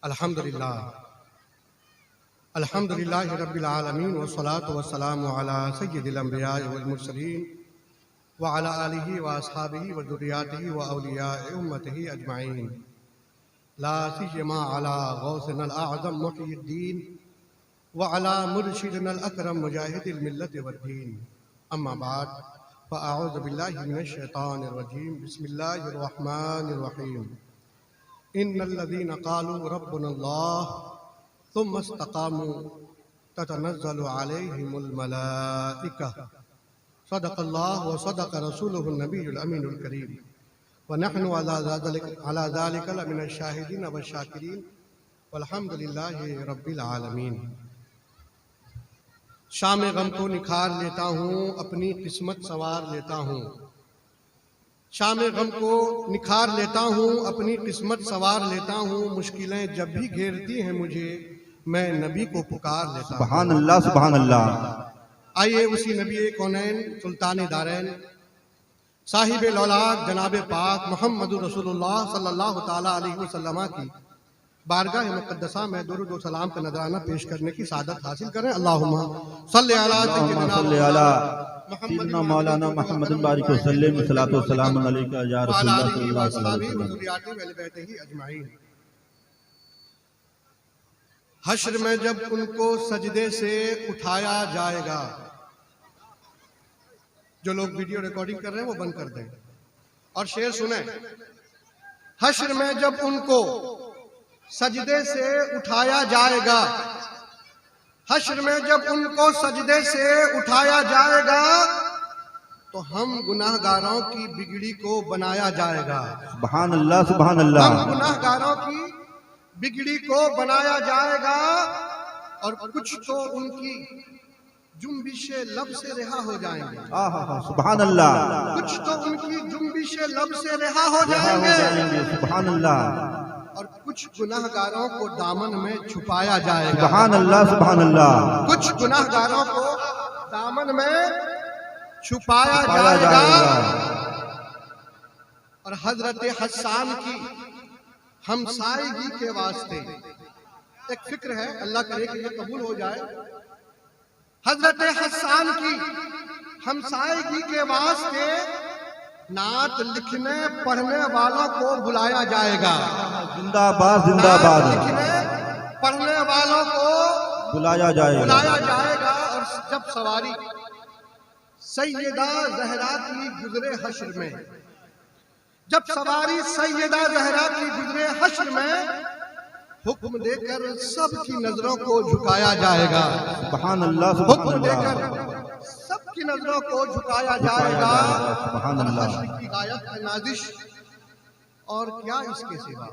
अल्हम्दुलिल्लाह अल्हम्दुलिल्लाहि रब्बिल आलमीन वस्सलातु वस्सलामु अला सय्यिदिल अंबियाइ वल मुरसलीन व अला आलिहि व अस्हाबिहि व ज़ुर्रिय्यतिहि व औलियाए उम्मतिहि अजमाइन ला सियमा अला गौसिनल आज़म मुहय्यिद्दीन व अला मुर्शिदिनल अकरम मुजाहिदिल मिल्लति वद्दीन अम्मा बाद फ़अऊज़ु बिल्लाहि मिनश शैतानिर रजीम बिस्मिल्लाहिर रहमानिर रहीम इन्नल्लज़ीना क़ालू रब्बुनल्लाह सुम्मा इस्तक़ामू ततनज़्ज़लु अलैहिमुल मलाइका सदक़ल्लाहु व सदक़ रसूलुहुन नबियुल अमीनुल करीम व नहनु अला ज़ालिका लमिनश शाहिदीन व शाकिरीन वल्हम्दुलिल्लाहि रब्बिल आलमीन। शाम गम को निखार लेता हूँ, अपनी किस्मत सवार लेता हूँ। शाम गम को निखार लेता हूँ, अपनी किस्मत सवार लेता हूँ। मुश्किलें जब भी घेरती हैं मुझे, मैं नबी को पुकार लेता हूँ। सुभान अल्लाह, सुभान अल्लाह। आइए उसी नबी कौनैन सुल्तान दारैन साहिब लौलाद जनाब पाक मोहम्मद रसूलुल्लाह सल्लल्लाहु ताला अलैहि वसल्लम की बारगाह मुक़द्दसा में दुरूद व सलाम का नजराना पेश करने की सादत हासिल करें। अल्लाहुम्मा सल्लि अला सय्यिदिना मौलाना मुहम्मदिन बारिक वसल्लम सल्लल्लाहु सलाम अलैका या रसूलल्लाह सल्लल्लाहु अलैहि वसल्लम। हश्र में जब उनको सजदे से उठाया जाएगा, जो लोग वीडियो रिकॉर्डिंग कर रहे हैं वो बंद कर दें और शेर सुने। हश्र में जब उनको सजदे से उठाया जाएगा, हश्र में जब उनको सजदे से उठाया जाएगा, तो हम गुनाहगारों की बिगड़ी को बनाया जाएगा। सुभान अल्लाह, सुभान अल्लाह। हम गुनाहगारों की बिगड़ी को बनाया जाएगा और कुछ तो उनकी जुम्बिशे लब से रिहा हो जाएंगे। सुभान अल्लाह। कुछ तो उनकी जुम्बिशे लब से रिहा हो जाएंगे। सुभान अल्लाह। और कुछ गुनाहगारों को दामन में छुपाया जाएगा। सुभान अल्लाह, सुभान अल्लाह। कुछ गुनाहगारों को दामन में छुपाया जाएगा। और हजरत हस्सान की हमसायगी के वास्ते एक फिक्र है, अल्लाह करे कि ये कबूल हो जाए। हजरत हस्सान की हमसायगी के वास्ते नात लिखने पढ़ने वालों को बुलाया जाएगा। जिंदाबाद, जिंदाबाद। लिखने पढ़ने वालों को बुलाया जाएगा। और जब सवारी सैयदा ज़हरा की गुजरे हश्र में, जब सवारी सैयदा ज़हरा की गुजरे हश्र में, हुक्म देकर सबकी नजरों को झुकाया जाएगा। सुभान अल्लाह, हुक्म देकर सबकी नजरों को झुकाया जाएगा। सुभान अल्लाह। हश्र की गायत है नाजिश और क्या इसके सिवा।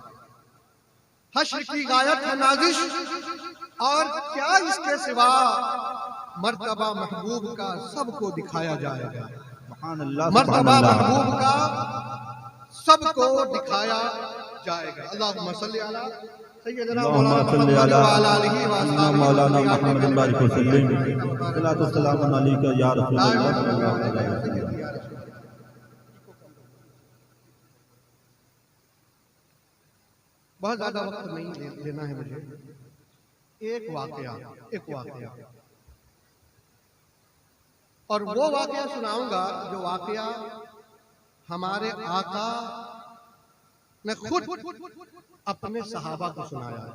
हश्र की गायत है नाजिश और क्या इसके सिवा। मर्तबा महबूब का सबको दिखाया जाएगा। सुभान अल्लाह, मर्तबा महबूब का सबको दिखाया जाएगा। अल्लाहुम्मा सल्ली अला सय्यिदिना मौलाना मुहम्मदिन बारिक वसल्लम सल्लल्लाहु सलाम अलैका या रसूलल्लाह। बहुत ज्यादा वक्त नहीं लेना है मुझे। एक वाकया और वो वाकया सुनाऊंगा जो वाकया हमारे आका ने खुद अपने सहाबा को सुनाया है।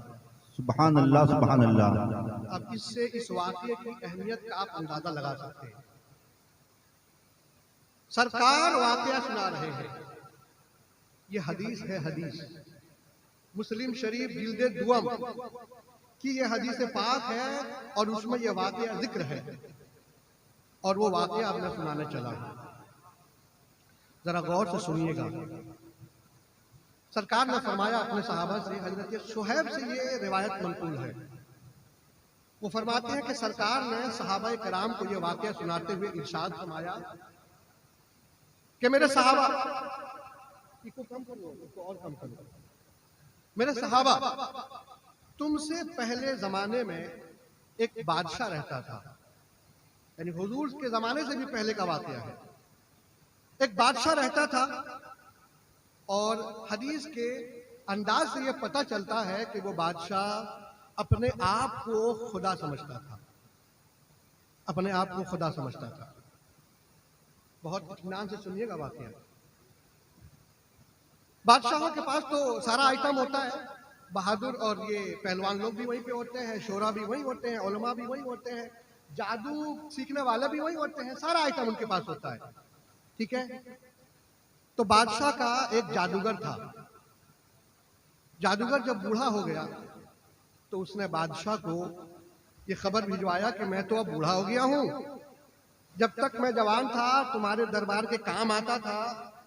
सुभान अल्लाह, सुभान अल्लाह। अब इससे इस वाकये की अहमियत का आप अंदाजा लगा सकते हैं। सरकार वाकया सुना रहे हैं। ये हदीस है, हदीस मुस्लिम शरीफ जिल्दे दुअम की ये हदीस पाक है और उसमें ये वाकया जिक्र है। और वो वाकया अब मैं सुनाने चला हूं, जरा गौर से सुनिएगा। सरकार ने फरमाया अपने सहाबा से, हजरत शुहैब से ये रिवायत मंकूल है। वो फरमाते हैं कि सरकार ने सहाबा कराम को ये वाकया सुनाते हुए इरशाद फरमाया कि मेरे सहाबा, इसको कम करो, इसको और कम करो। मेरे सहाबा, तुमसे पहले जमाने में एक बादशाह रहता था, यानी हुजूर के जमाने से भी पहले का वाकया है। एक बादशाह रहता था और हदीस के अंदाज से ये पता चलता है कि वो बादशाह अपने आप को खुदा समझता था, अपने आप को खुदा समझता था। बहुत इत्मीनान से सुनिएगा वाकया। बादशाहों के पास तो सारा आइटम होता है, बहादुर और ये पहलवान लोग भी वहीं पे होते हैं, शोरा भी वहीं होते हैं, उलमा भी वहीं होते हैं, जादू सीखने वाले भी वहीं होते हैं, सारा आइटम उनके पास होता है। ठीक है, तो बादशाह का एक जादूगर था। जादूगर जब बूढ़ा हो गया तो उसने बादशाह को ये खबर भिजवाया कि मैं तो अब बूढ़ा हो गया हूं, जब तक मैं जवान था तुम्हारे दरबार के काम आता था,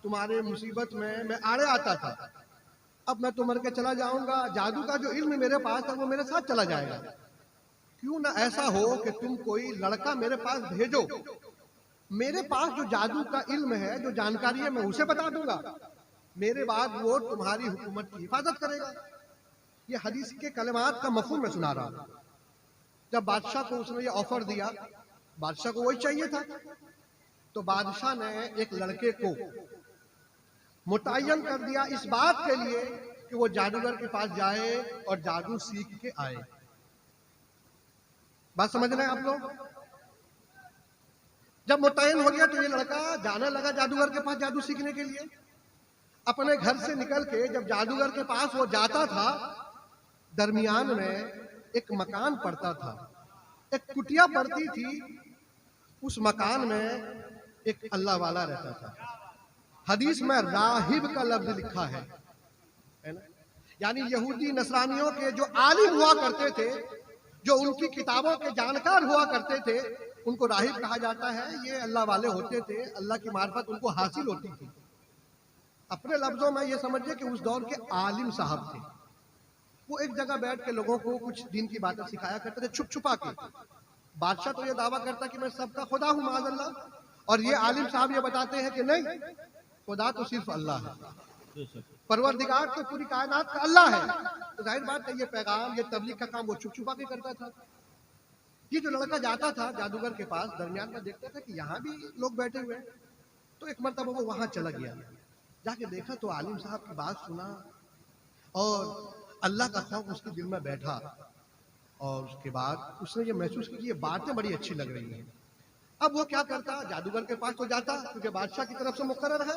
तुम्हारे मुसीबत में मैं आड़े आता था, अब मैं तो मर के चला जाऊंगा, जादू का जो इल्म मेरे पास है वो मेरे साथ चला जाएगा। क्यों ना ऐसा हो कि तुम कोई लड़का मेरे पास भेजो, मेरे पास जो जादू का इल्म है, जो जानकारी है, मैं उसे बता दूंगा, मेरे बाद वो तुम्हारी हुकूमत की हिफाजत करेगा। ये हदीस के कलमात का मफहूम मैं सुना रहा हूं। जब बादशाह को उसने ये ऑफर दिया, बादशाह को वही चाहिए था, तो बादशाह ने एक लड़के को मुतय्यन कर दिया इस बात के लिए कि वो जादूगर के पास जाए और जादू सीख के आए। बात समझ रहे हैं आप लोग? जब मुतय्यन हो गया तो ये लड़का जाने लगा जादूगर के पास जादू सीखने के लिए। अपने घर से निकल के जब जादूगर के पास वो जाता था, दरमियान में एक मकान पड़ता था, एक कुटिया पड़ती थी, उस मकान में एक अल्लाह वाला रहता था। हदीस में राहिब का लफ्ज लिखा है ना, यानी यहूदी नसरानियों के जो आलिम हुआ करते थे, जो उनकी किताबों के जानकार हुआ करते थे, उनको राहिब कहा जाता है। ये अल्लाह वाले होते थे, अल्लाह की मार्फत उनको हासिल होती थी। अपने लफ्जों में ये समझिए कि उस दौर के आलिम साहब थे। वो एक जगह बैठ के लोगों को कुछ दिन की बातें सिखाया करते थे, छुप छुपा के। बादशाह तो ये दावा करता कि मैं सबका खुदा हूं माज़अल्लाह, और ये आलिम साहब ये बताते हैं कि नहीं, खुदा तो सिर्फ अल्लाह है, परवरदिगार तो पूरी कायनात का अल्लाह है। तो जाहिर बात है ये पैगाम, ये तबलीग का काम वो छुप छुपा के करता था। ये जो लड़का जाता था जादूगर के पास, दरमियान में देखता था कि यहाँ भी लोग बैठे हुए हैं, तो एक मरतबा वो वहां चला गया, जाके देखा तो आलिम साहब की बात सुना और अल्लाह का खौफ उसके दिल में बैठा, और उसके बाद उसने ये महसूस की कि ये बातें बड़ी अच्छी लग रही हैं। अब वो क्या करता, जादूगर के पास तो जाता क्योंकि बादशाह की तरफ से मुकर्रर है,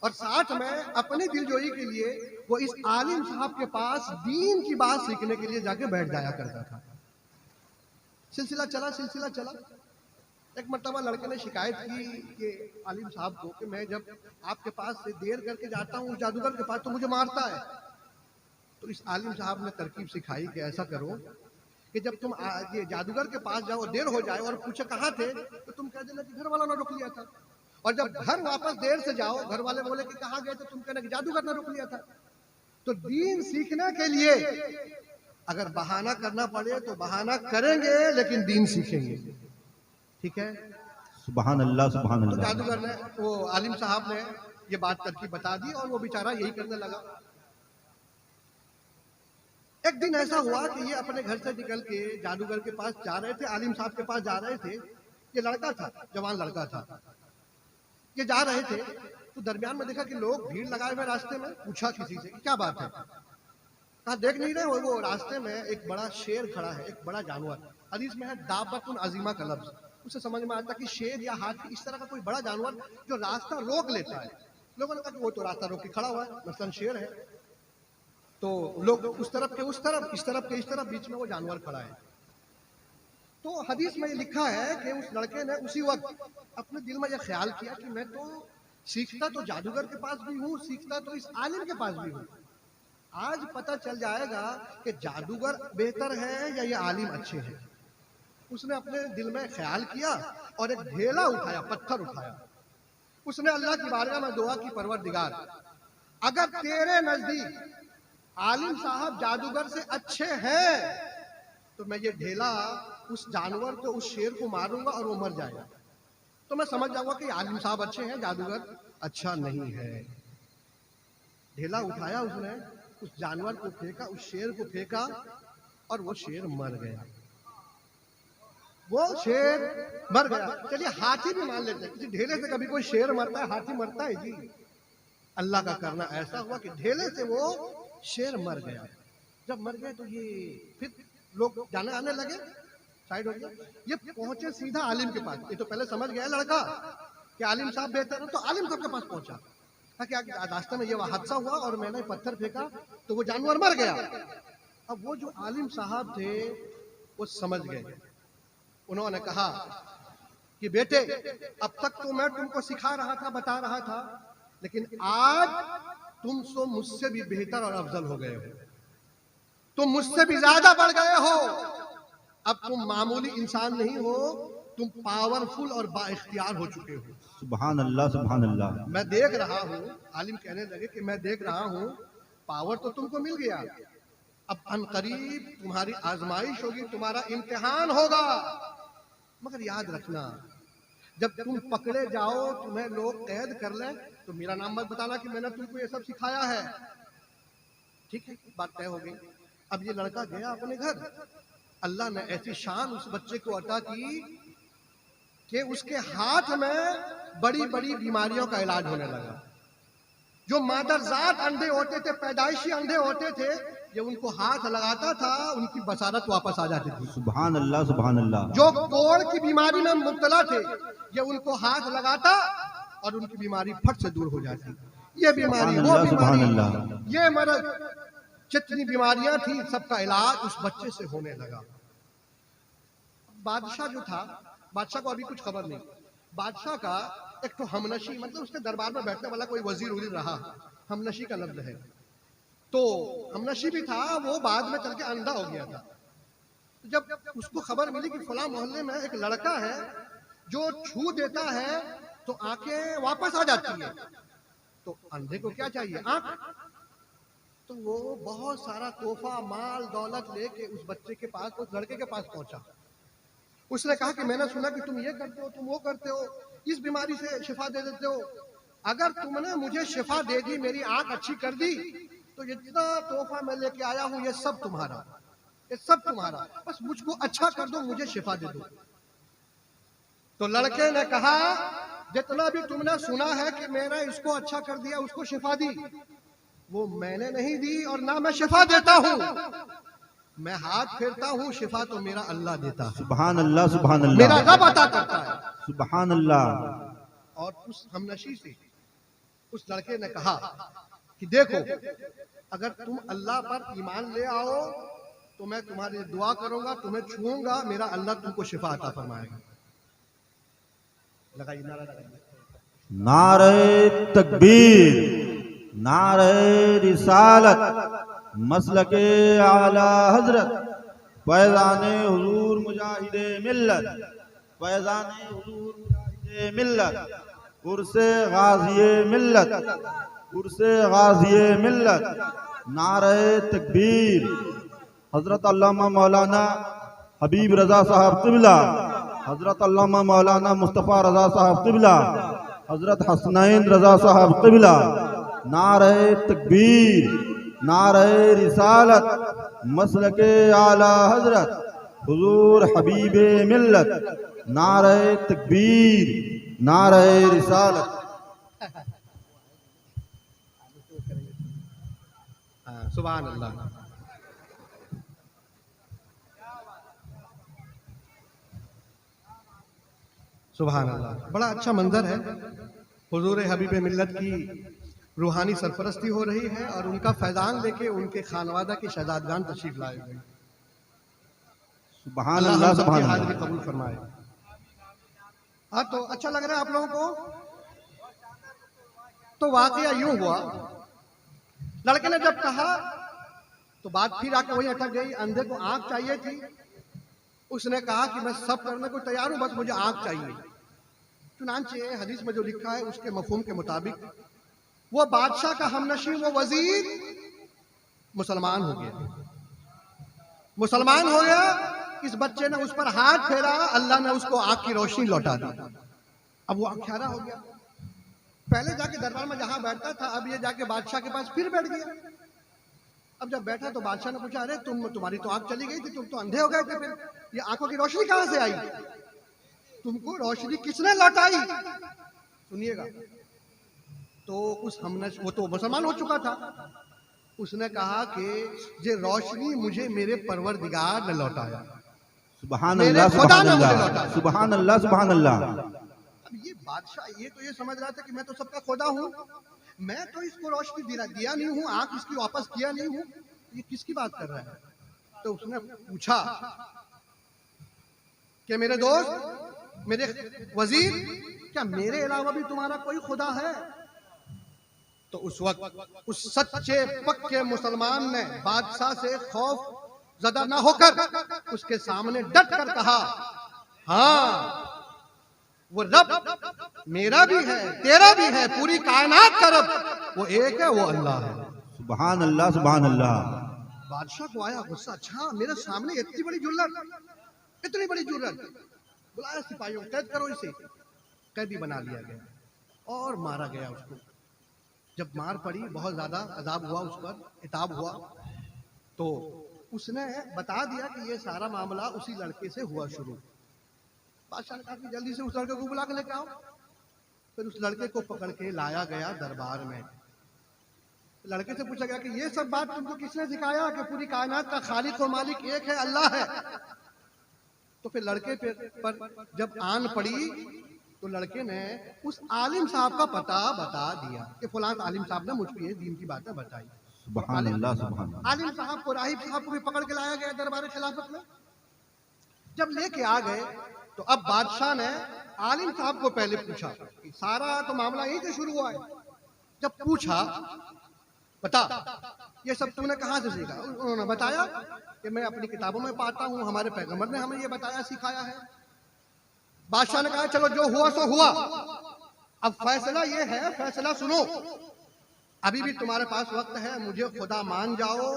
और साथ में अपनी दिलजोई के लिए वो इस आलिम साहब के पास दीन की बात सीखने के लिए जाके बैठ जाया करता था। सिलसिला चला। एक मरतबा लड़के ने शिकायत की कि आलिम साहब को कि मैं जब आपके पास से देर करके जाता हूँ जादूगर के पास तो मुझे मारता है। तो इस आलिम साहब ने तरकीब सिखाई कि ऐसा करो कि जब तुम ये जादूगर के पास जाओ, देर हो जाए और पूछे कहाँ थे, तो तुम कह देना कि घर वालों ने रोक लिया था, और जब घर वापस देर से जाओ, घर वाले बोले कि कहाँ गए, तो तुम कहना कि जादूगर ने रोक लिया था। तो दीन सीखने के लिए अगर बहाना करना पड़े तो बहाना करेंगे, लेकिन दीन सीखेंगे। ठीक है, सुभान अल्लाह सुभान तो अल्लाह। जादूगर ने, वो आलिम साहब ने ये बात तरकीब बता दी और वो बेचारा यही करने लगा। एक दिन ऐसा हुआ कि ये अपने घर से निकल के जादूगर के पास जा रहे थे, आलिम साहब के पास जा रहे थे। ये लड़का था, जवान लड़का था, ये जा रहे थे तो दरमियान में देखा कि लोग भीड़ लगाए हुए रास्ते में। पूछा किसी से कि क्या बात है, कहा देख नहीं रहे वो रास्ते में एक बड़ा शेर खड़ा है, एक बड़ा जानवर। हदीस में है दाबतुन अजीमा का लफ्ज, उसे समझ में आता कि शेर या हाथी, इस तरह का कोई बड़ा जानवर जो रास्ता रोक लेता है। लोगों ने कहा कि वो तो रास्ता रोक के खड़ा हुआ है, मसलन शेर है, तो लोग उस तरफ के उस तरफ, इस तरफ के इस तरफ, बीच में वो जानवर खड़ा है। तो हदीस में ये लिखा है कि उस लड़के ने उसी वक्त अपने दिल में ये ख्याल किया कि मैं तो सीखता तो जादूगर के पास भी हूँ, सीखता तो इस आलिम के पास भी हूँ। आज पता चल जाएगा कि जादूगर बेहतर है या ये आलिम अच्छे हैं। उसने अपने दिल में ख्याल किया और एक ढेला उठाया, पत्थर उठाया। उसने अल्लाह की बारगाह में दुआ की, परवरदिगार अगर तेरे नजदीक आलिम साहब जादूगर से अच्छे हैं तो मैं ये ढेला उस जानवर को, उस शेर को मारूंगा और वो मर जाएगा, तो मैं समझ जाऊंगा कि आलिम साहब अच्छे हैं, जादूगर अच्छा नहीं है। ढेला उठाया उसने, उस जानवर को फेंका, उस शेर को फेंका और वो शेर मर गया। वो शेर मर गया। चलिए हाथी भी मान लेते हैं, किसी ढेले से कभी कोई शेर मरता है, हाथी मरता है जी? अल्लाह का करना ऐसा हुआ कि ढेले से वो शेर मर गया। जब मर गए तो ये फिर लोग जाने आने लगे, साइड हो गया। ये पहुंचे सीधा आलिम के पास। ये तो पहले समझ गया लड़का कि आलिम साहब बेहतर है, तो आलिम साहब के पास पहुंचा। क्या रास्ते में ये हादसा हुआ और मैंने पत्थर फेंका तो वो जानवर मर गया। अब वो जो आलिम साहब थे वो समझ गए। उन्होंने कहा कि बेटे, अब तक तो मैं तुमको सिखा रहा था, बता रहा था, लेकिन आज तुम सो मुझसे भी बेहतर और अफजल हो गए हो, तुम मुझसे भी ज्यादा बढ़ गए हो। अब तुम मामूली इंसान नहीं हो, तुम पावरफुल और बाइख्तियार हो चुके हो। सुभान अल्लाह, सुभान अल्लाह। मैं देख रहा हूँ, आलिम कहने लगे कि मैं देख रहा हूँ पावर तो तुमको मिल गया, अब अनकरीब तुम्हारी आजमाइश होगी, तुम्हारा इम्तिहान होगा। मगर याद रखना, जब तुम पकड़े जाओ, तुम्हें लोग कैद कर लें, तो मेरा नाम मत बताना कि मैंने तुमको ये सब सिखाया है। ठीक है, बात तय हो गई। अब ये लड़का गया अपने घर। अल्लाह ने ऐसी शान उस बच्चे को अता की कि उसके हाथ में बड़ी बड़ी बीमारियों का इलाज होने लगा। जो मादरजात अंधे होते थे, पैदाइशी अंधे होते थे, ये उनको हाथ लगाता था, उनकी बसारत वापस आ जाती थी। सुभान अल्लाह, सुभान अल्लाह। जो कोढ़ की बीमारी में मुब्तला थे, ये उनको हाथ लगाता और उनकी बीमारी फट से दूर हो जाती। ये बीमारी, वो बीमारी, ये मरद, जितनी बीमारियां थी, सबका इलाज उस बच्चे से होने लगा। बादशाह जो था, बादशाह को अभी कुछ खबर नहीं। बादशाह का एक तो हमनशी, मतलब उसके दरबार में बैठने वाला कोई वजीर उजीर रहा, हमनशी का लफ्ज है, तो हमनशी भी था, वो बाद में चल के अंधा हो गया था। जब उसको खबर मिली कि फला मोहल्ले में एक लड़का है जो छू देता है तो आंखें वापस आ जाती है, तो अंधे को क्या चाहिए? आंख। तो वो बहुत सारा तोहफा, माल, दौलत लेके उस बच्चे के पास, उस लड़के के पास पहुंचा। उसने कहा कि मैंने सुना कि तुम ये करते हो, तुम वो करते हो, इस बीमारी से शिफा दे देते हो, अगर तुमने मुझे शिफा दे दी, मेरी आंख अच्छी कर दी, तो जितना तोहफा मैं लेके आया हूं ये सब तुम्हारा, ये सब तुम्हारा, बस मुझको अच्छा कर दो, मुझे शिफा दे दो। तो लड़के ने कहा, जितना भी तुमने सुना है कि मैंने इसको अच्छा कर दिया, उसको शिफा दी, वो मैंने नहीं दी और ना मैं शिफा देता हूं। मैं हाथ फेरता हूँ, शिफा तो मेरा अल्लाह देता है। सुभान अल्लाह, सुभान अल्लाह। मेरा रब अता करता है। सुभान अल्लाह। और उस हमनशी से उस लड़के ने कहा कि देखो, अगर तुम अल्लाह पर ईमान ले आओ तो मैं तुम्हारे लिए दुआ करूंगा, तुम्हें छूऊंगा, मेरा अल्लाह तुमको शिफा अता फरमाएगा। लगाइए नारा, लगाइए। नारे तकबीर, नारे रिसालत, मसलके आला हजरत, फैज़ाने हुजूर मुजाहिदे मिल्लत, फैज़ाने हुजूर मुजाहिदे मिल्लत, उर्से गाज़िये मिल्लत, उर्से गाज़िये मिल्लत। नारे तकबीर। हजरत अल्लामा मौलाना हबीब रजा साहब क़िबला, हजरत अल्लामा मौलाना मुस्तफ़ा रजा साहब क़िबला, हजरत हसनैन रजा साहब क़िबला। नारे तकबीर, नारे रिसालत, मसलके आला हजरत, हुजूर हबीबे मिल्लत। नारे तकबीर, नारे रिसालत। सुभान अल्लाह। सुभान अल्लाह। बड़ा अच्छा मंजर है। हुजूर हबीबे मिल्लत की रूहानी सरपरस्ती हो रही है और उनका फैजान लेके उनके खानवादा की शहजादगान तशरीफ लाए हुए। सुभान अल्लाह, सुभान अल्लाह। हाजिरी कबूल फरमाए। हाँ, तो अच्छा लग रहा है आप लोगों को? तो वाकया यूं हुआ, लड़के ने जब कहा तो बात फिर आके वही अटक गई। अंधे को आंख चाहिए थी, उसने कहा कि मैं सब करने को तैयार हूं, बस मुझे आंख चाहिए। चुनांचे हदीस में जो लिखा है उसके मफहूम के मुताबिक वो बादशाह का हमनशी, वो वजीर मुसलमान हो गया। मुसलमान हो गया, इस बच्चे ने उस पर हाथ फेरा, अल्लाह ने उसको आंख की रोशनी लौटा दी। अब वो आंखियारा हो गया। पहले जाके दरबार में जहां बैठता था, अब ये जाके बादशाह के पास फिर बैठ गया। अब जब बैठा तो बादशाह ने पूछा, अरे तुम्हारी तो आंख चली गई थी, तुम तो अंधे हो गए थे, फिर ये आंखों की रोशनी कहां से आई? तुमको रोशनी किसने लौटाई? सुनिएगा। तो उस हमने, वो तो मुसलमान हो चुका था, उसने कहा कि ये रोशनी मुझे मेरे परवरदिगार ने लौटाया, सुभान मेरे अल्लाह, खुदा सुभान ने मुझे अल्लाह, लौटाया। सुभान अल्लाह, सुभान अल्लाह। अब ये बादशाह ये तो ये समझ रहा था कि मैं तो सबका खुदा हूँ, मैं तो इसको रोशनी दिया नहीं हूँ, आंख इसकी वापस किया नहीं हूँ, ये किसकी बात कर रहा है? तो उसने पूछा कि मेरे दोस्त, मेरे वजीर, क्या मेरे अलावा भी तुम्हारा कोई खुदा है? तो उस वक्त उस सच्चे पक्के मुसलमान ने बादशाह से खौफ ज़दा ना होकर उसके सामने डट कर कहा, हाँ, वो रब मेरा भी है, तेरा भी है, पूरी कायनात का रब वो एक है, वो अल्लाह है। सुभान अल्लाह, सुभान अल्लाह। बादशाह को आया गुस्सा, अच्छा मेरे सामने इतनी बड़ी जुर्रत, इतनी बड़ी जुर्रत। बुलाया सिपाहियों, कैद करो इसे। कैदी बना लिया गया और मारा गया उसको। जब मार पड़ी, बहुत ज्यादा अजाब हुआ उस पर, इताब हुआ, तो उसने बता दिया कि ये सारा मामला उसी लड़के से हुआ शुरू। बादशाह ने कहा कि जल्दी से उस लड़के को बुला के लेके आओ। फिर उस लड़के को पकड़ के लाया गया दरबार में। लड़के से पूछा गया कि ये सब बात तुमको किसने सिखाया कि पूरी कायनात का खालिक और मालिक एक है, अल्लाह है? तो फिर लड़के पर जब आन पड़ी तो लड़के ने उस आलिम साहब का पता बता दिया कि फलां आलिम साहब ने मुझको ये दीन की बातें बताई। सुभान अल्लाह, सुभान अल्लाह। आलिम साहब को, राहिब साहब को भी पकड़ के लाया गया दरबार खिलाफत में। जब लेके आ गए तो अब बादशाह ने आलिम साहब को पहले पूछा कि सारा तो मामला यहीं से शुरू हुआ है। जब पूछा, बता ये सब तूने कहाँ से सीखा? उन्होंने बताया कि मैं अपनी किताबों में पाता हूँ, हमारे पैगंबर ने हमें ये बताया, सिखाया है। बादशाह ने कहा चलो जो हुआ सो हुआ, अब फैसला ये है, फैसला सुनो। अभी भी तुम्हारे पास वक्त है, मुझे खुदा मान जाओ,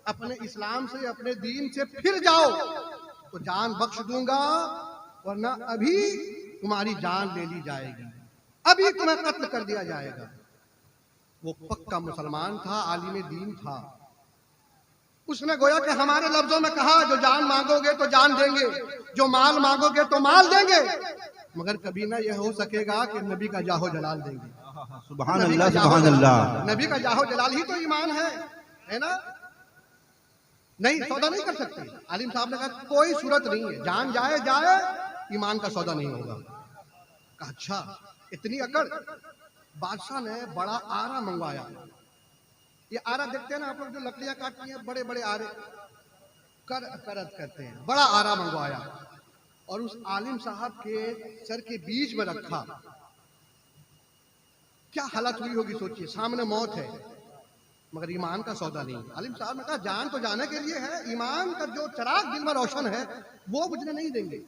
अपने इस्लाम से, अपने दीन से फिर जाओ तो जान बख्श दूंगा, वरना अभी तुम्हारी जान ले ली जाएगी, अभी तुम्हें कत्ल कर दिया जाएगा। वो पक्का मुसलमान था, आलिम दीन था। उसने गोया कि हमारे लफ्जों में कहा, जो जान मांगोगे तो जान देंगे, जो माल मांगोगे तो माल देंगे, मगर कभी ना यह हो सकेगा कि नबी का जाहो जलाल देंगे। सुभान अल्लाह, सुभान अल्लाह। नबी का जाहो जलाल ही तो ईमान है ना? नहीं, सौदा नहीं कर सकते। आलिम साहब ने कहा कोई सूरत नहीं है, जान जाए जाए, ईमान का सौदा नहीं होगा। कहा अच्छा, इतनी अकड़? बादशाह ने बड़ा आरा मंगवाया। ये आरा देखते हैं ना आप लोग, जो लकड़ियां काटती हैं, बड़े बड़े आरे करत करते हैं, बड़ा आरा मंगवाया और उस आलिम साहब के सर के बीच में रखा। क्या हालत हुई होगी सोचिए, सामने मौत है मगर ईमान का सौदा नहीं। आलिम साहब ने कहा जान तो जाने के लिए है, ईमान का जो चिराग दिल में रोशन है वो बुझने नहीं देंगे।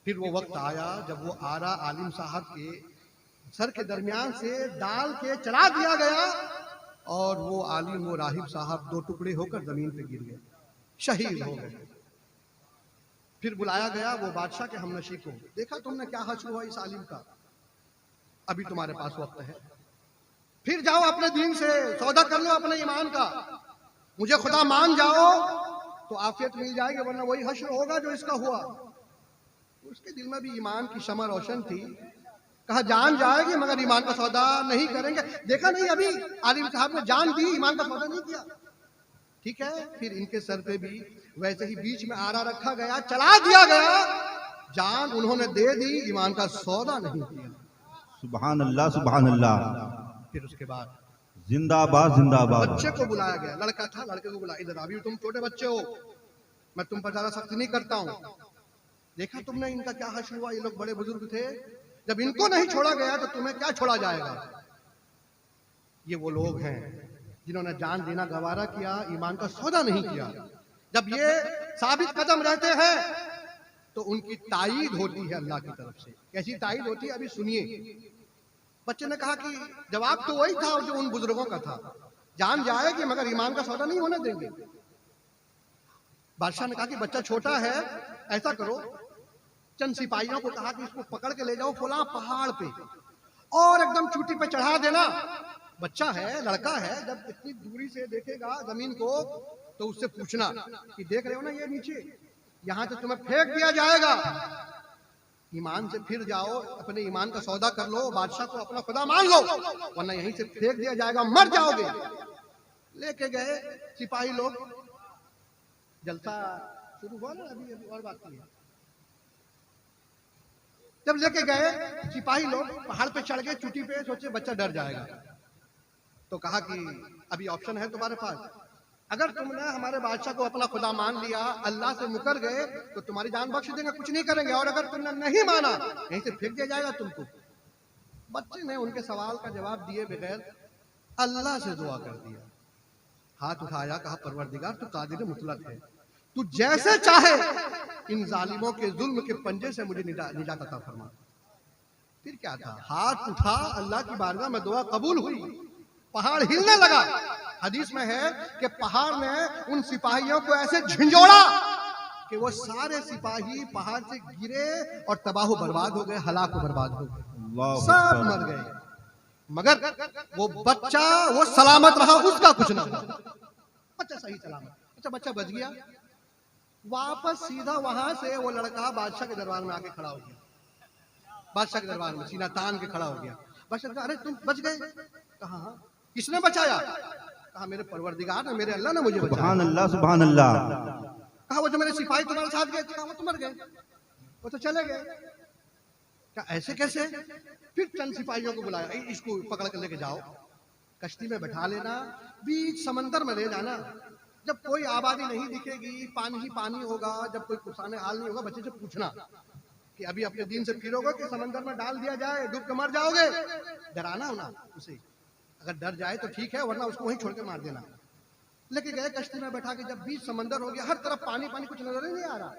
फिर वो वक्त आया जब वो आरा आलिम साहब के सर के दरमियान से डाल के चला दिया गया और वो आलिम, वो राहिब साहब दो टुकड़े होकर जमीन पे गिर गए, शहीद हो गए। फिर बुलाया गया वो बादशाह के हमनशी को, देखा तुमने क्या हासिल हुआ इस आलिम का, अभी तुम्हारे पास वक्त है, फिर जाओ अपने दीन से सौदा कर लो अपने ईमान का, मुझे खुदा मान जाओ तो आफियत मिल जाएगी, वरना वही हश्र होगा जो इसका हुआ। उसके दिल में भी ईमान की शमा रोशन थी। कहा जान जाएगी मगर ईमान का सौदा नहीं करेंगे। देखा नहीं, अभी आलिम साहब ने जान दी, ईमान का सौदा नहीं किया। ठीक है, फिर इनके सर पे भी वैसे ही बीच में आरा रखा गया, चला दिया गया, जान उन्होंने दे दी, ईमान का सौदा नहीं किया। सुभान अल्लाह, सुभान अल्लाह। फिर उसके बाद जिंदाबाद, जिंदाबाद। बच्चे को बुलाया गया, लड़का था, लड़के को बुलाया, इधर अभी तुम छोटे बच्चे हो, मैं तुम पर ज्यादा सख्ती नहीं करता हूँ। देखा तुमने इनका क्या हासिल हुआ, ये लोग बड़े बुजुर्ग थे, जब इनको नहीं छोड़ा गया तो तुम्हें क्या छोड़ा जाएगा। ये वो लोग हैं जिन्होंने जान देना गवारा किया, ईमान का सौदा नहीं किया। जब ये साबित कदम रहते हैं तो उनकी ताईद होती है अल्लाह की तरफ से। कैसी ताईद होती है अभी सुनिए। बच्चे ने कहा कि जवाब तो वही था जो उन बुजुर्गों का था, जान जाएगी मगर ईमान का सौदा नहीं होने देंगे। बादशाह ने कहा कि बच्चा छोटा है, ऐसा करो, चंद सिपाहियों को कहा कि इसको पकड़ के ले जाओ फला पहाड़ पे और एकदम चोटी पे चढ़ा देना। बच्चा है, लड़का है, जब इतनी दूरी से देखेगा जमीन को तो उससे पूछना कि देख रहे हो ना ये नीचे, यहां से तुम्हें फेंक दिया जाएगा, ईमान से फिर जाओ, अपने ईमान का सौदा कर लो, बादशाह को अपना खुदा मान लो, वरना यहीं से फेंक दिया जाएगा, मर जाओगे। लेके गए सिपाही लोग, जलसा शुरू हुआ ना, अभी अभी और बाकी है। जब लेके गए सिपाही लोग, पहाड़ पे चढ़ गए, चुटी पे, सोचे बच्चा डर जाएगा, तो कहा कि अभी ऑप्शन है तुम्हारे पास, अगर तुमने हमारे बादशाह को अपना खुदा मान लिया, अल्लाह से मुकर गए, तो तुम्हारी जान बख्श देंगे, कुछ नहीं करेंगे, और अगर तुमने नहीं माना, यहीं से फेंक दिया जाएगा तुमको। बच्चे ने उनके सवाल का जवाब दिए बगैर अल्लाह से दुआ कर दिया, हाथ उठाया, कहा परवरदिगार तू कादिर मुतलक है, तू जैसे चाहे इन जालिमों के जुल्म के पंजे से मुझे निजात अता फरमा। फिर क्या था, हाथ उठा, अल्लाह की बारगाह में दुआ कबूल हुई, पहाड़ हिलने लगा। हदीस में है कि पहाड़ ने उन सिपाहियों को ऐसे झंझोड़ा कि वो सारे सिपाही पहाड़ से गिरे और तबाह बर्बाद हो गए, हलाक बर्बाद हो गए, सब मर गए, मगर वो बच्चा वो सलामत रहा, उसका कुछ ना हुआ, बच्चा सही सलामत। अच्छा, बच्चा बच गया, वापस सीधा वहां से वो लड़का बादशाह के दरबार में आके खड़ा हो गया, बादशाह के दरबार में सीना तान के खड़ा हो गया। बादशाह कहा अरे तुम बच गए? कहा हाँ। किसने बचाया? कहा मेरे परवरदिगार ने, मेरे अल्लाह ने मुझे बचाया। सुभान अल्लाह, सुभान अल्लाह। कहा वो जो मेरे सिपाही तुम्हारे साथ गए थे, वो तो मर गए, वो तो चले गए। क्या ऐसे कैसे? फिर चंद सिपाहियों को बुलाया, इसको पकड़ कर लेके जाओ, कश्ती में बैठा लेना, बीच समंदर में ले जाना, जब कोई आबादी नहीं दिखेगी, पानी ही पानी होगा, जब कोई कुसाने हाल नहीं होगा, बच्चे से पूछना कि अभी अपने दिन से फिरोगे कि समंदर में डाल दिया जाए, डूब के मर जाओगे। डराना हो ना उसे, अगर डर जाए तो ठीक है, वरना उसको वहीं छोड़ के मार देना। लेके गए कश्ती में बैठा के, जब बीच समंदर हो गया, हर तरफ पानी पानी, कुछ नजर ही नहीं आ रहा,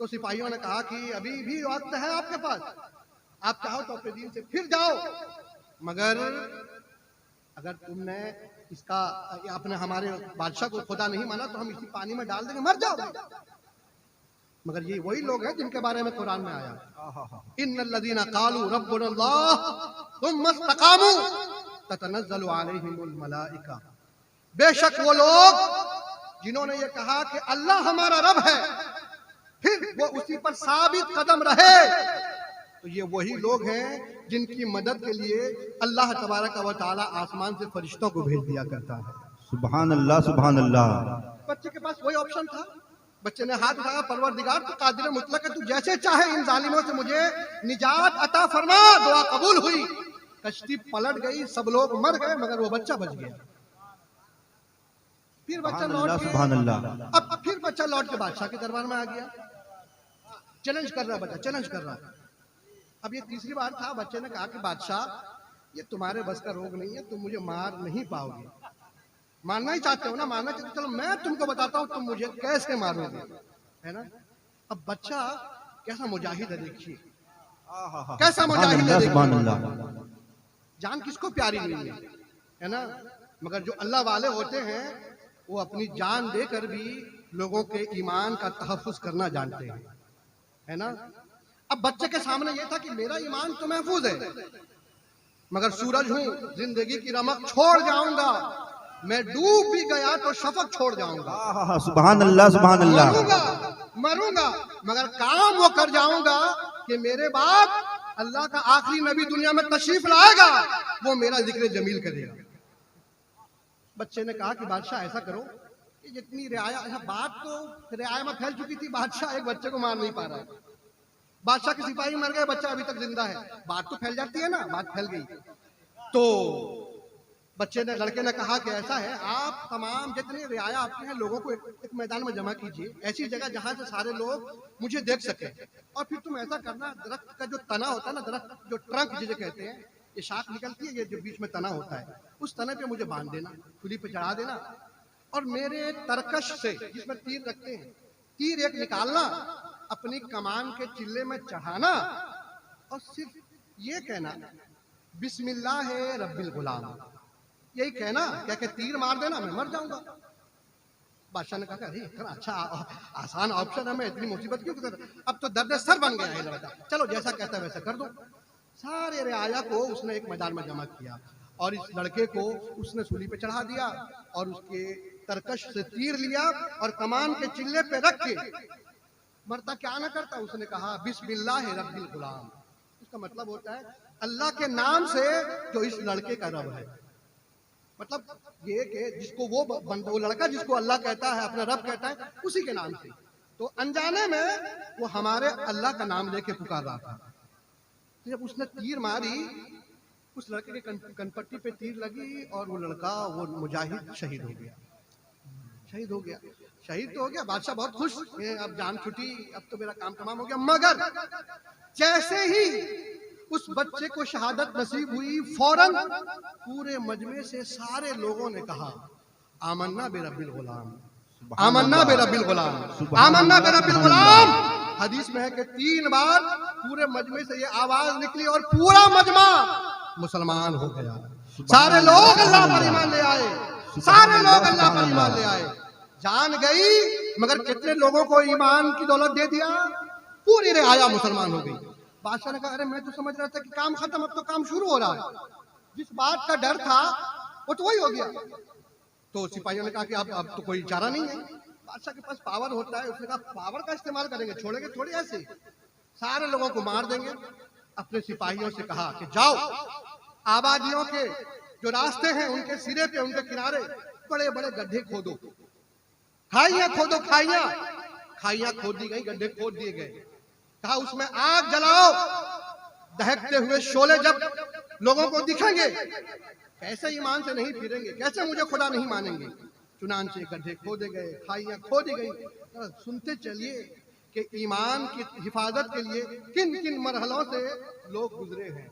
तो सिपाहियों ने कहा कि अभी भी वक्त है आपके पास, आप चाहो तो अपने दिन से फिर जाओ, मगर अगर तुमने इसका अपने हमारे बादशाह को खुदा नहीं माना तो हम इसी पानी में डाल देंगे, मर जाओ। मगर ये वही लोग हैं जिनके बारे में कुरान में आया, इन्नल्लज़ीना क़ालू रब्बुनल्लाह सुम्मा इस्तक़ामू ततनज़्ज़लु अलैहिमुल मलाइका, बेशक वो लोग जिन्होंने ये कहा कि अल्लाह हमारा रब है, फिर वो उसी पर साबित कदम रहे, तो ये वही लोग हैं जिनकी मदद के लिए अल्लाह तबारक व तआला आसमान से फरिश्तों को भेज दिया करता है। सुभान अल्लाह, सुभान अल्लाह। बच्चे के पास वही ऑप्शन था, बच्चे ने हाथ उठाया, परवरदिगार तू कादिर मुतलक है, तू जैसे चाहे इन जालिमों से मुझे निजात अता फरमा। दुआ कबूल हुई, कश्ती पलट गई, सब लोग मर गए, मगर वो बच्चा बच गया। फिर बच्चा लौट के, सुभान अल्लाह। अब फिर बच्चा लौट के बादशाह के दरबार में आ गया, चैलेंज कर रहा, बच्चा चैलेंज कर रहा। अब ये तीसरी बार था, बच्चे ने कहा कि बादशाह ये तुम्हारे बस का रोग नहीं है, तुम मुझे मार नहीं पाओगे, मारना ही चाहते हो ना, मारना चाहते, चलो मैं तुमको बताता हूँ तुम मुझे कैसे मारोगे, है ना। अब बच्चा कैसा मुजाहिद है, देखिए कैसा मुजाहिद है, देखिए जान किसको प्यारी नहीं है ना, मगर जो अल्लाह वाले होते हैं वो अपनी जान देकर भी लोगों के ईमान का तहफ्फुज करना जानते हैं, है ना। अब बच्चे के सामने ये था कि मेरा ईमान तो महफूज है, मगर सूरज हूं, जिंदगी की रमक छोड़ जाऊंगा, मैं डूब भी गया तो शफक छोड़ जाऊंगा। सुभान अल्लाह, सुभान अल्लाह। मरूंगा मगर काम वो कर जाऊंगा कि मेरे बाद अल्लाह का आखिरी नबी दुनिया में तशरीफ लाएगा, वो मेरा जिक्र जमील करेगा। बच्चे ने कहा कि बादशाह ऐसा करो कि जितनी रियाया, बात तो रियाया में फैल चुकी थी, बादशाह एक बच्चे को मार नहीं पा रहा है, बादशाह के सिपाही मर गए, बच्चा अभी तक जिंदा है, बात तो फैल जाती है ना, बात फैल गई। तो बच्चे ने, लड़के ने कहा कि ऐसा है, आप तमाम जितने रियाया आपके हैं लोगों को एक मैदान में जमा कीजिए, ऐसी जगह जहां से सारे लोग मुझे देख सके, और फिर तुम ऐसा करना, दरख्त का जो तना होता है ना, दरख्त जो ट्रंक जिसे कहते हैं, ये शाख निकलती है, ये जो बीच में तना होता है, उस तने पे मुझे बांध देना, चूल्ही पे चढ़ा देना, और मेरे तरकश से जिसमें तीर रखते हैं, तीर एक निकालना, अपनी कमान के चिल्ले में चढ़ाना, और सिर्फ ये कहना बिस्मिल्लाह रब्बिल गुलाम, यही कहना, क्या कि तीर मार देना, मैं मर जाऊंगा। बादशाह ने कहा अरे इतना अच्छा आसान ऑप्शन है, मैं इतनी मुसीबत क्यों कर, अब तो दर्द सर बन गया है लड़का, चलो जैसा कहता है वैसा कर दो। सारे रियाया को उसने एक मैदान में जमा किया, और इस लड़के को उसने सूली पे चढ़ा दिया, और उसके तरकश से तीर लिया, और कमान के चिल्ले पे रख के, मरता क्या ना करता, उसने कहा बिस्मिल्लाह रब्बिल गुलाम, उसका मतलब होता है अल्लाह के नाम से जो इस लड़के का रब है। मतलब ये कि जिसको वो लड़का जिसको अल्लाह कहता है, अपना रब कहता है, उसी के नाम से। तो अनजाने में वो हमारे अल्लाह का नाम लेके पुकार रहा था। तो जब उसने तीर मारी, उस लड़के के कनपट्टी पे तीर लगी और वो लड़का, वो मुजाहिद शहीद हो गया। शहीद हो गया, शहीद तो हो गया। बादशाह बहुत खुश, अब जान छुटी, अब तो मेरा काम तमाम हो गया। मगर जैसे ही उस बच्चे को शहादत नसीब हुई, फौरन पूरे मजमे से सारे लोगों ने कहा, आमन्ना बेरब्बिल गुलाम, आमन्ना बेरब्बिल गुलाम, आमन्ना बेरब्बिल गुलाम। हदीस में है कि 3 बार पूरे मजमे से ये आवाज निकली और पूरा मजमा मुसलमान हो गया। सारे लोग अल्लाह पर ईमान ले आए, सारे लोग अल्लाह पर ईमान ले आए। जान गई, मगर कितने लोगों को ईमान की दौलत दे दिया, पूरी रियाया मुसलमान हो गई। बादशाह ने कहा, अरे मैं तो समझ रहा था कि काम खत्म, अब तो काम शुरू हो रहा है। जिस बात का डर था वो तो वही हो गया। तो सिपाहियों ने कहा कि अब तो कोई चारा नहीं है। बादशाह के पास पावर होता है, उसने कहा पावर का इस्तेमाल करेंगे, छोड़ेंगे थोड़ी ऐसे, सारे लोगों को मार देंगे। अपने सिपाहियों से कहा कि जाओ, आबादियों के जो रास्ते हैं उनके सिरे पे, उनके किनारे बड़े बड़े गड्ढे खोदो, खाइयां खोदो, खाइयां खोद दी गई, गड्ढे खोद दिए गए। कहा उसमें आग जलाओ, दहकते हुए शोले जब लोगों को दिखेंगे, कैसे ईमान से नहीं फिरेंगे, कैसे मुझे खुदा नहीं मानेंगे। चुनांचे गड्ढे खोदे गए, खाइयां खोदी गई। सुनते चलिए कि ईमान की हिफाजत के लिए किन किन मरहलों से लोग गुजरे हैं।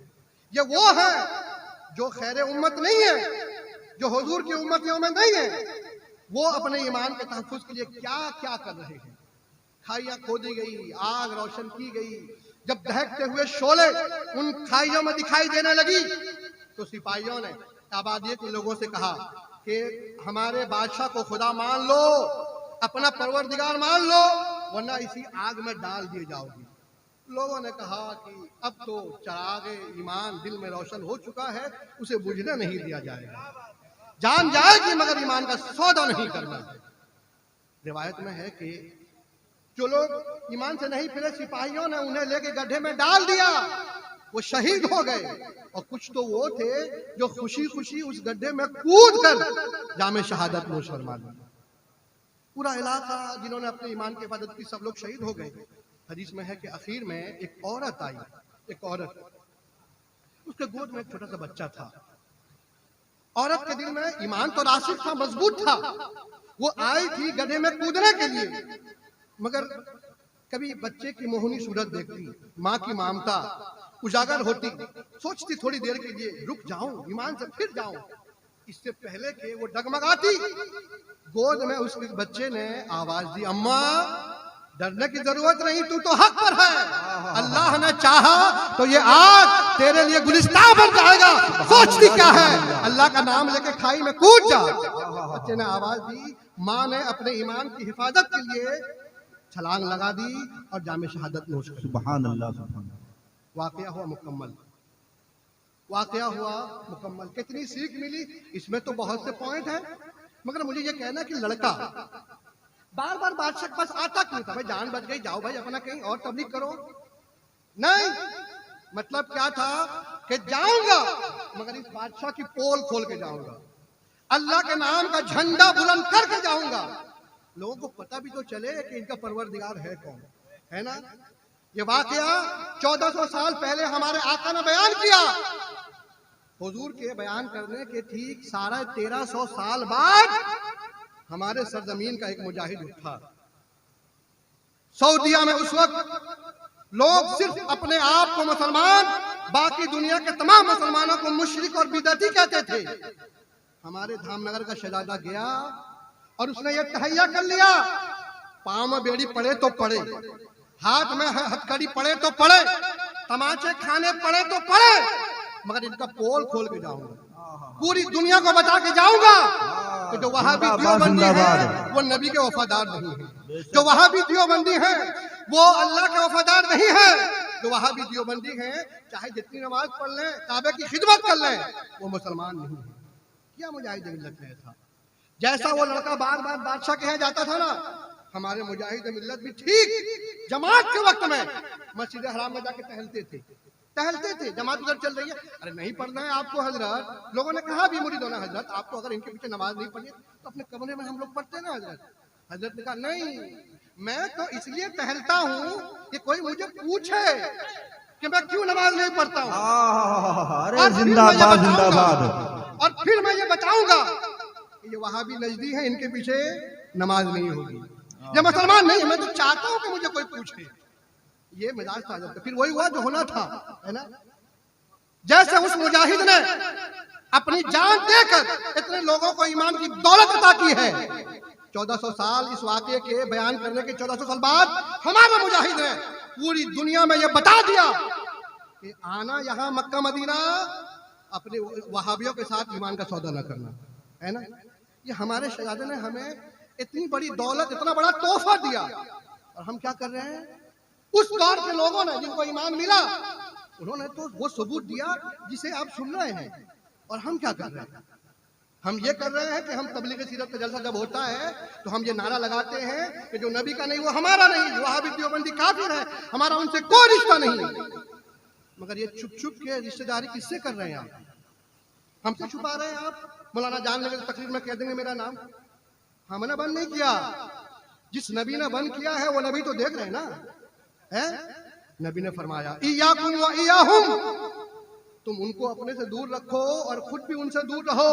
ये वो है जो खैर उम्मत नहीं है, जो हुजूर की उम्मतियों में नहीं है, वो अपने ईमान के तहफ्फुज़ के लिए क्या क्या कर रहे हैं। खाइयां खोदी गई, आग रोशन की गई। जब दहकते हुए शोले उन खाइयों में दिखाई देने लगी, तो सिपाहियों ने आबादी के लोगों से कहा कि हमारे बादशाह को खुदा मान लो, अपना परवरदिगार मान लो, वरना इसी आग में डाल दिए जाओगे। लोगों ने कहा कि अब तो चराग ईमान दिल में रोशन हो चुका है, उसे बुझने नहीं दिया जाएगा, जान जाएगी मगर ईमान का सौदा नहीं करना है। रिवायत में है कि जो लोग ईमान से नहीं फिरे, सिपाहियों ने उन्हें लेके गड्ढे में डाल दिया, वो शहीद हो गए। और कुछ तो वो थे जो खुशी खुशी उस गड्ढे में कूद कर जामे शहादत नोश फरमा ली। पूरा इलाका जिन्होंने अपने ईमान की हिफाजत की, सब लोग शहीद हो गए। हदीस में है कि आखिर में एक औरत आई, एक औरत, उसके गोद में एक छोटा सा बच्चा था। औरत के दिल में ईमान तो राशिक था, मजबूत था। वो आई थी गड्ढे में कूदने के लिए, मगर कभी बच्चे की मोहनी सूरत देखती, माँ की ममता उजागर होती, सोचती थोड़ी देर के लिए रुक जाऊं, ईमान से फिर जाऊं। इससे पहले कि वो डगमगाती, गोद में उसके बच्चे ने आवाज दी, अम्मा डरने की जरूरत नहीं, तू तो हक पर है। अल्लाह ने चाहा तो ये आग तेरे लिए गुलिस्तान बन जाएगा। सोचती क्या है, अल्लाह का नाम लेके खाई में कूद जा। बच्चे ने आवाज दी, माँ ने अपने ईमान की हिफाजत के लिए छलांग लगा दी और जामे शहादत नोश कर ली। सुभान अल्लाह, सुभान अल्लाह। वाकया हुआ मुकम्मल, वाकया हुआ मुकम्मल। कितनी सीख मिली, इसमें तो बहुत से पॉइंट है, मगर मुझे ये कहना कि लड़का बार बार बादशाह के पास आता क्यों था? भाई जान बच गई, जाओ भाई अपना कहीं और तबलीग करो। नहीं, मतलब क्या था कि जाऊंगा मगर इस बादशाह की पोल खोल के जाऊंगा, अल्लाह के नाम का झंडा बुलंद करके जाऊंगा। लोगों को पता भी तो चले कि इनका परवरदिगार है कौन, है ना। ये वाकया 1400 साल पहले हमारे आका ने बयान किया। हुजूर के बयान करने के ठीक 1350 साल बाद हमारे सरजमीन का एक मुजाहिद उठा। सऊदिया में उस वक्त लोग सिर्फ अपने आप को मुसलमान, बाकी दुनिया के तमाम मुसलमानों को मुशरिक और बिदअती कहते थे। हमारे धामनगर का शहजादा गया और उसने ये तहैया कर लिया, पांव में बेड़ी पड़े तो पड़े, हाथ में हथकड़ी पड़े तो पड़े, तमाचे खाने पड़े तो पड़े, मगर इनका पोल खोल के जाऊंगा, पूरी दुनिया को बता के जाऊंगा कि जो वहां भी दियोबंदी है वो नबी के वफादार नहीं है, जो वहां भी दियोबंदी है वो अल्लाह के वफादार नहीं है, जो वहां भी दियोबंदी है चाहे जितनी नमाज पढ़ लें, काबे की खिदमत कर लें, वो मुसलमान नहीं है। क्या मुजाहिद मिल्लत है था? जैसा वो लड़का बार बार बादशाह के यहाँ जाता था ना, हमारे मुजाहिद मिल्लत भी ठीक जमात के वक्त में मस्जिद हराम में जाके टहलते थे, टहलते थे, जमात उधर चल रही है, अरे नहीं पढ़ना है आपको हजरत, लोगों ने कहा भी मुरीद होना हजरत, आपको अगर इनके पीछे नमाज नहीं पढ़नी तो अपने कमरे में हम लोग पढ़ते ना हजरत। हजरत ने कहा नहीं, मैं तो इसलिए टहलता हूँ कि कोई मुझे पूछे कि मैं क्यों नमाज नहीं पढ़ता हूँ, अरे जिंदाबाद जिंदाबाद, और फिर मैं ये बताऊंगा ये वहाबी नजदी है, इनके पीछे नमाज नहीं होगी, ये मुसलमान नहीं, मैं तो चाहता हूं कि मुझे कोई पूछे। ये मिजाज था हजरत। फिर वही हुआ जो होना था, है ना। जैसे उस मुजाहिद ने अपनी जान देकर इतने लोगों को ईमान की दौलत अता की है, 1400 साल इस वाक़े के बयान करने के 1400 साल बाद हमारे मुजाहिद ने पूरी दुनिया में ये बता दिया कि आना यहाँ मक्का मदीना अपने वहाबियों के साथ ईमान का सौदा न करना, है ना। ये हमारे शहजादे ने हमें इतनी बड़ी दौलत, इतना बड़ा तोहफा दिया, और हम क्या कर रहे हैं? उस दौर के लोगों ने जिनको ईमान मिला, उन्होंने तो वो सबूत दिया जिसे आप सुन रहे हैं, और हम क्या कर रहे हैं? हम ये कर रहे हैं कि हम तबलीग सीरत का जलसा जब होता है तो हम ये नारा लगाते हैं कि जो नबी का नहीं वो हमारा नहीं, वहाबी देवबंदी काफिर है, हमारा उनसे कोई रिश्ता नहीं। मगर ये छुप छुप के रिश्तेदारी किससे कर रहे हैं आप? हमसे छुपा रहे हैं आप। मौलाना जान लेंगे तो तकरीर में कह देंगे मेरा नाम, हमने बंद नहीं किया, जिस नबी ने बंद किया है वो नबी तो देख रहे हैं ना, है। नबी ने फरमाया इय्याकुम व इय्याहुम, तुम उनको अपने से दूर रखो और खुद भी उनसे दूर रहो।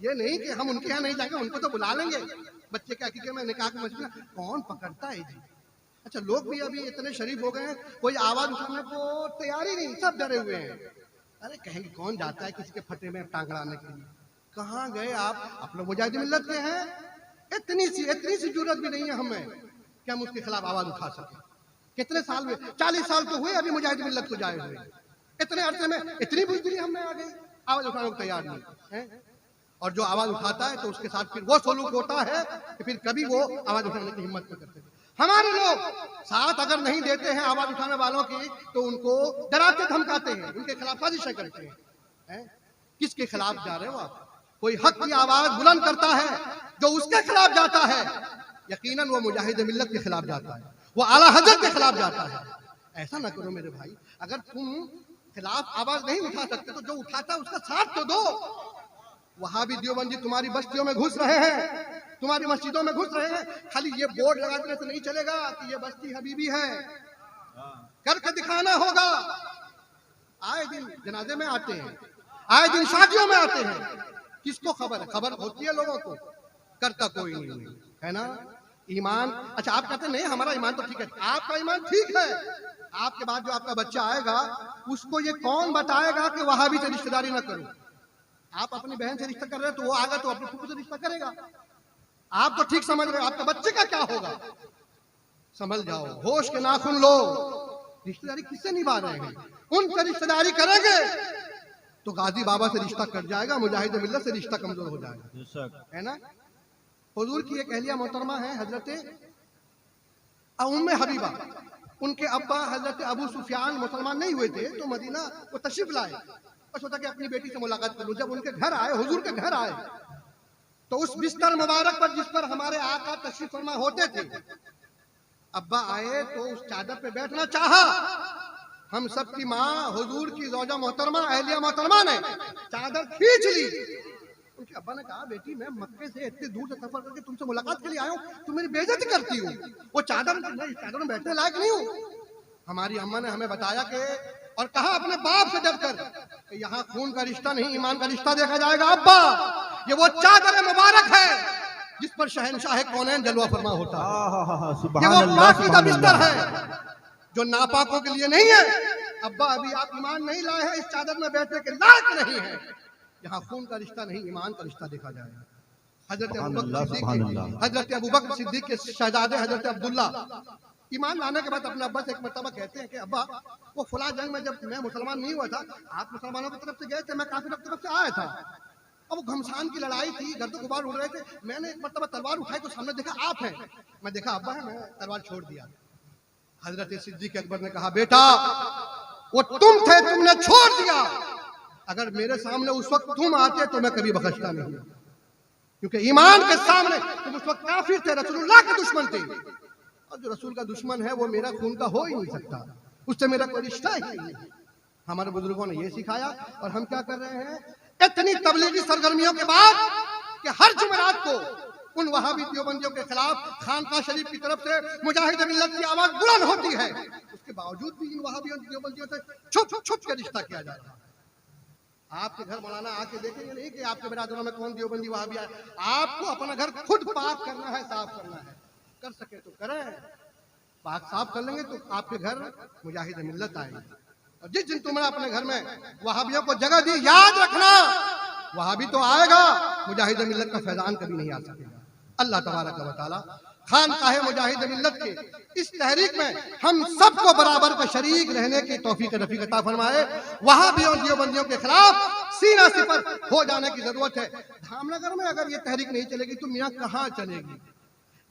ये नहीं कि हम उनके यहाँ नहीं जाएंगे, उनको तो बुला लेंगे, बच्चे के अकीके में निकाह की मजबूरी कौन पकड़ता है जी। अच्छा, लोग भी अभी इतने शरीफ हो गए हैं, कोई आवाज उठाने को तैयार ही नहीं, सब डरे हुए हैं। अरे कहेंगे कौन जाता है किसी के फटे में टांग अड़ाने के लिए? कहाँ गए आप लोग मुजाहिद मिल्लत के हैं, इतनी सी जरूरत भी नहीं है हमें कि हम उसके खिलाफ आवाज उठा सके। कितने साल में, 40 साल तो हुए अभी मुजाहिद मिल्लत को जाए हुए, इतने अरसे में इतनी बुजदिली हम में आ गई, आवाज उठाने को तैयार नहीं है। और जो आवाज उठाता है तो उसके साथ फिर वो सलूक होता है कि फिर कभी वो आवाज उठाने की हिम्मत नहीं करते। हमारे लोग साथ अगर नहीं देते हैं आवाज उठाने वालों की तो उनको डराते धमकाते हैं, उनके खिलाफ साजिशें करते हैं। किसके खिलाफ जा रहे हो आप? कोई हक की आवाज बुलंद करता है, जो उसके खिलाफ जाता है यकीनन वो मुजाहिद मिल्लत के खिलाफ जाता है, वो आला हजरत के खिलाफ जाता है। ऐसा ना करो मेरे भाई, अगर तुम खिलाफ आवाज नहीं उठा सकते तो जो उठाता है उसका साथ तो दो। वहाबी देवबंदी तुम्हारी बस्तियों में घुस रहे हैं, तुम्हारी मस्जिदों में घुस रहे हैं, खाली ये बोर्ड लगा देने से नहीं चलेगा कि ये बस्ती हबीबी है, करके दिखाना होगा। आए दिन जनाजे में आते हैं, आए दिन शादियों में आते हैं, किसको खबर है? खबर होती है लोगों को, करता कोई नहीं है ना। ईमान, अच्छा आप कहते नहीं हमारा ईमान तो ठीक है, आपका ईमान ठीक है, आपके बाद जो आपका बच्चा आएगा उसको ये कौन बताएगा कि वहाबी से रिश्तेदारी ना करो? आप अपनी बहन से रिश्ता कर रहे हो तो वो आएगा तो अपनी फूफू से रिश्ता करेगा। आप तो ठीक समझ रहे हो, आपके बच्चे का क्या होगा? समझ जाओ, होश के नाखून लो। रिश्तेदारी किससे निभा रहे हैं? उनसे रिश्तेदारी करेंगे तो गाजी बाबा से रिश्ता कट जाएगा, मुजाहिद मिल्लत से रिश्ता कमजोर हो जाएगा, है ना। हुजूर की एक अहलिया मोहतरमा है हजरत उम्मे हबीबा, उनके अब्बा हजरत अबू सुफियान मुसलमान नहीं हुए थे तो मदीना वो तशरीफ लाए और सोचा कि अपनी बेटी से मुलाकात करूं। जब उनके घर आए, हुजूर के घर आए, तो उस बिस्तर मुबारक पर जिस पर हमारे आका तशरीफ फरमा होते थे, अब्बा आए तो उस चादर पे बैठना चाहा। हम सबकी माँ हुजूर की ज़ौजा मोहतरमा अहलिया मोहतरमा ने चादर खींच ली। उनके अब्बा ने कहा बेटी मैं मक्के से इतनी दूर से सफर करके तुमसे मुलाकात के लिए आया हूँ, तुम मेरी बेइज्जती करती हो, वो चादर में बैठने लायक नहीं हूँ। हमारी अम्मा ने हमें बताया कि और कहा अपने बाप से डर कर कि यहाँ खून का रिश्ता नहीं ईमान का रिश्ता देखा जाएगा। अब्बा ये वो चादर मुबारक है जिस पर शहंशाह कौनैन जलवा फरमा होता है, ये वो पाकीज़ा बिस्तर है जो नापाकों के लिए नहीं है। अब्बा अभी आप ईमान नहीं लाए हैं, इस चादर में बैठने के लायक नहीं है। यहाँ खून का रिश्ता नहीं ईमान का रिश्ता देखा जाएगा। हजरत अबू बकर सिद्दीक के शहजादे हजरत अब्दुल्ला ईमान लाने के बाद अपने अब्बा से एक मर्तबा कहते हैं कि अब्बा वो फला जंग में जब मैं मुसलमान नहीं हुआ था, आप मुसलमानों की तरफ से गए थे, मैं काफिरों की तरफ से आया था। अब वो घमसान की लड़ाई थी, गर्द गुबार उड़ रहे थे, मैंने एक मर्तबा तलवार उठाई तो सामने देखा आप हैं, मैं देखा अब्बा है, मैं तलवार छोड़ दिया। हजरत सिद्दीक अकबर ने कहा बेटा वो तुम थे, तुमने छोड़ दिया, अगर मेरे सामने उस वक्त तुम आते तो मैं कभी बख्शता नहीं, क्योंकि ईमान के सामने तुम उस वक्त काफिर थे, रसूलुल्लाह के दुश्मन थे, और जो रसूल का दुश्मन है वो मेरा खून का हो ही नहीं सकता, उससे मेरा कोई रिश्ता ही नहीं। हमारे बुजुर्गों ने ये सिखाया। और हम क्या कर रहे हैं, इतनी तबलीगी सरगर्मियों के बाद कि हर जुमेरात को उन वहाबी देवबंदियों के खिलाफ खानका शरीफ की तरफ से मुजाहिद मिल्लत की आवाज बुलंद होती है, उसके बावजूद भी इन वहाबियों देवबंदियों से छुप छुप के रिश्ता किया जा रहा है। आपके घर मौलाना आके देखेंगे नहीं कि आपके बिरादरों में कौन देवबंदी वहाबी है। आपको अपना घर खुद पाक करना है, साफ करना है। कर सके तो करें, पाक साफ कर लेंगे तो आपके घर मुजाहिद मिल्लत आएगी। और जिस दिन तुमने अपने घर में वहाबियों को जगह दी, याद रखना वहाबी तो आएगा, मुजाहिद मिल्लत का फैजान कभी नहीं आ सकेगा। अल्लाह तबारक व तआला खानकाह मुजाहिद मिल्लत के इस तहरीक में हम सबको बराबर का शरीक रहने की तौफीक रफीक अता फरमाए। वहाबियों देवबंदियों के खिलाफ सीना सिपर हो जाने की जरूरत है। धामनगर में अगर ये तहरीक नहीं चलेगी तो मियां कहाँ चलेगी?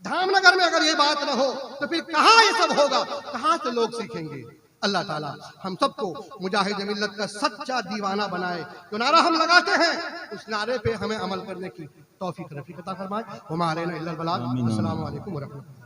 धामनगर में अगर ये बात न हो तो फिर कहाँ ये सब होगा, कहाँ से लोग सीखेंगे? अल्लाह ताला हम सबको मुजाहिद मिल्लत का सच्चा दीवाना बनाए। जो नारा हम लगाते हैं उस नारे पे हमें अमल करने की तौफीक रफीक अता फरमाए। हमारे अस्सलामु अलैकुम व रहमतुल्लाह।